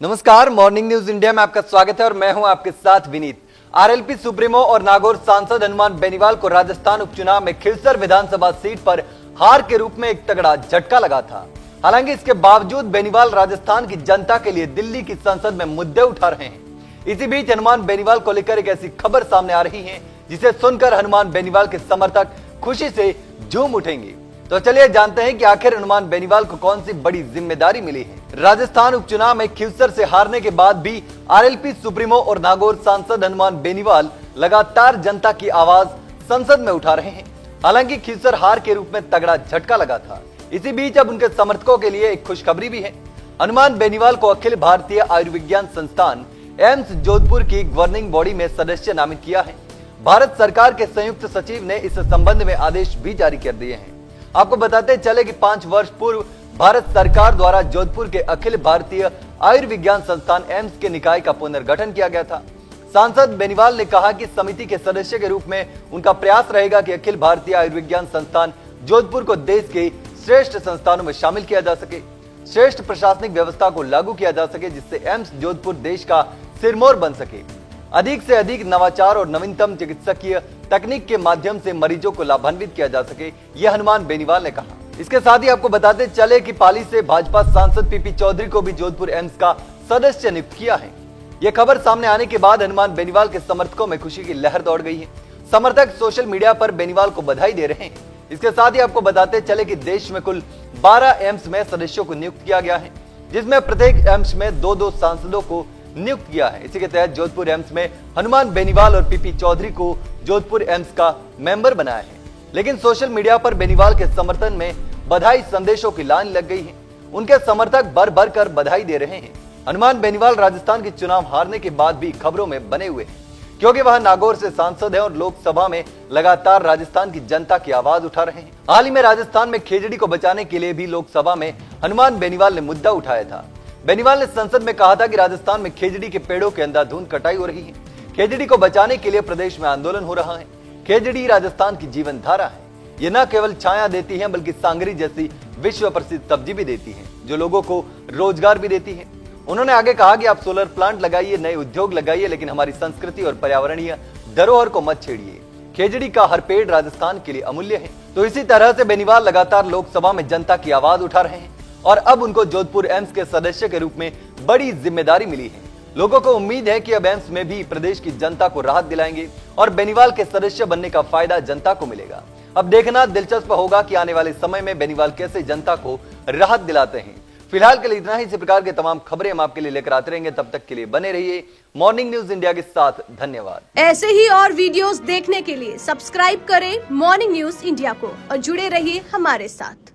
नमस्कार, morning news India में आपका स्वागत है और मैं हूं आपके साथ विनीत। आरएलपी सुप्रीमो और नागौर सांसद हनुमान बेनीवाल को राजस्थान उपचुनाव में खिलसर विधानसभा सीट पर हार के रूप में एक तगड़ा झटका लगा था। हालांकि इसके बावजूद बेनीवाल राजस्थान की जनता के लिए दिल्ली की संसद में मुद्दे उठा रहे हैं। इसी बीच हनुमान बेनीवाल को लेकर एक ऐसी खबर सामने आ रही है जिसे सुनकर हनुमान बेनीवाल के समर्थक खुशी से झूम उठेंगे। तो चलिए जानते हैं कि आखिर हनुमान बेनीवाल को कौन सी बड़ी जिम्मेदारी मिली है। राजस्थान उपचुनाव में खिलसर से हारने के बाद भी आरएलपी सुप्रीमो और नागौर सांसद हनुमान बेनीवाल लगातार जनता की आवाज संसद में उठा रहे हैं। हालांकि खिलसर हार के रूप में तगड़ा झटका लगा था। इसी बीच अब उनके समर्थकों के लिए एक खुशखबरी भी है। हनुमान बेनीवाल को अखिल भारतीय आयुर्विज्ञान संस्थान एम्स जोधपुर की गवर्निंग बॉडी में सदस्य नामित किया है। भारत सरकार के संयुक्त सचिव ने इस संबंध में आदेश भी जारी कर दिए हैं। आपको बताते चले कि 5 वर्ष पूर्व भारत सरकार द्वारा जोधपुर के अखिल भारतीय आयुर्विज्ञान संस्थान एम्स के निकाय का पुनर्गठन किया गया था। सांसद बेनीवाल ने कहा कि समिति के सदस्य के रूप में उनका प्रयास रहेगा कि अखिल भारतीय आयुर्विज्ञान संस्थान जोधपुर को देश के श्रेष्ठ संस्थानों में शामिल किया जा सके, श्रेष्ठ प्रशासनिक व्यवस्था को लागू किया जा सके, जिससे एम्स जोधपुर देश का सिरमौर बन सके। अधिक से अधिक नवाचार और नवीनतम चिकित्सकीय तकनीक के माध्यम से मरीजों को लाभान्वित किया जा सके, यह हनुमान बेनीवाल ने कहा। इसके साथ ही आपको बताते चले कि पाली से भाजपा सांसद पीपी चौधरी को भी जोधपुर एम्स का सदस्य नियुक्त किया है। यह खबर सामने आने के बाद हनुमान बेनीवाल के समर्थकों में खुशी की लहर दौड़ गई है। समर्थक सोशल मीडिया पर बेनीवाल को बधाई दे रहे हैं। इसके साथ ही आपको बताते चले कि देश में कुल 12 एम्स में सदस्यों को नियुक्त किया गया है, जिसमें प्रत्येक एम्स में 2-2 सांसदों को नियुक्त किया है। इसी के तहत जोधपुर एम्स में हनुमान बेनीवाल और पीपी चौधरी को जोधपुर एम्स का मेंबर बनाया है। लेकिन सोशल मीडिया पर बेनीवाल के समर्थन में बधाई संदेशों की लाइन लग गई है। उनके समर्थक भर भर कर बधाई दे रहे हैं। हनुमान बेनीवाल राजस्थान के चुनाव हारने के बाद भी खबरों में बने हुए हैं, क्योंकि वह नागौर से सांसद है और लोकसभा में लगातार राजस्थान की जनता की आवाज उठा रहे हैं। हाल ही में राजस्थान में खेजड़ी को बचाने के लिए भी लोकसभा में हनुमान बेनीवाल ने मुद्दा उठाया था। बेनीवाल ने संसद में कहा था कि राजस्थान में खेजड़ी के पेड़ों की अंधाधुंध कटाई हो रही है। खेजड़ी को बचाने के लिए प्रदेश में आंदोलन हो रहा है। खेजड़ी राजस्थान की जीवन धारा है। ये न केवल छाया देती है बल्कि सांगरी जैसी विश्व प्रसिद्ध सब्जी भी देती है, जो लोगों को रोजगार भी देती है। उन्होंने आगे कहा कि आप सोलर प्लांट लगाइए, नए उद्योग लगाइए, लेकिन हमारी संस्कृति और पर्यावरणीय धरोहर को मत छेड़िए। खेजड़ी का हर पेड़ राजस्थान के लिए अमूल्य है। तो इसी तरह से बेनीवाल लगातार लोकसभा में जनता की आवाज उठा रहे हैं और अब उनको जोधपुर एम्स के सदस्य के रूप में बड़ी जिम्मेदारी मिली है। लोगों को उम्मीद है कि अब एम्स में भी प्रदेश की जनता को राहत दिलाएंगे और बेनीवाल के सदस्य बनने का फायदा जनता को मिलेगा। अब देखना दिलचस्प होगा कि आने वाले समय में बेनीवाल कैसे जनता को राहत दिलाते हैं। फिलहाल के लिए इतना ही। इसी प्रकार के तमाम खबरें हम आपके लिए लेकर आते रहेंगे। तब तक के लिए बने रहिए मॉर्निंग न्यूज इंडिया के साथ। धन्यवाद। ऐसे ही और वीडियोस देखने के लिए सब्सक्राइब करें मॉर्निंग न्यूज इंडिया को और जुड़े रहिए हमारे साथ।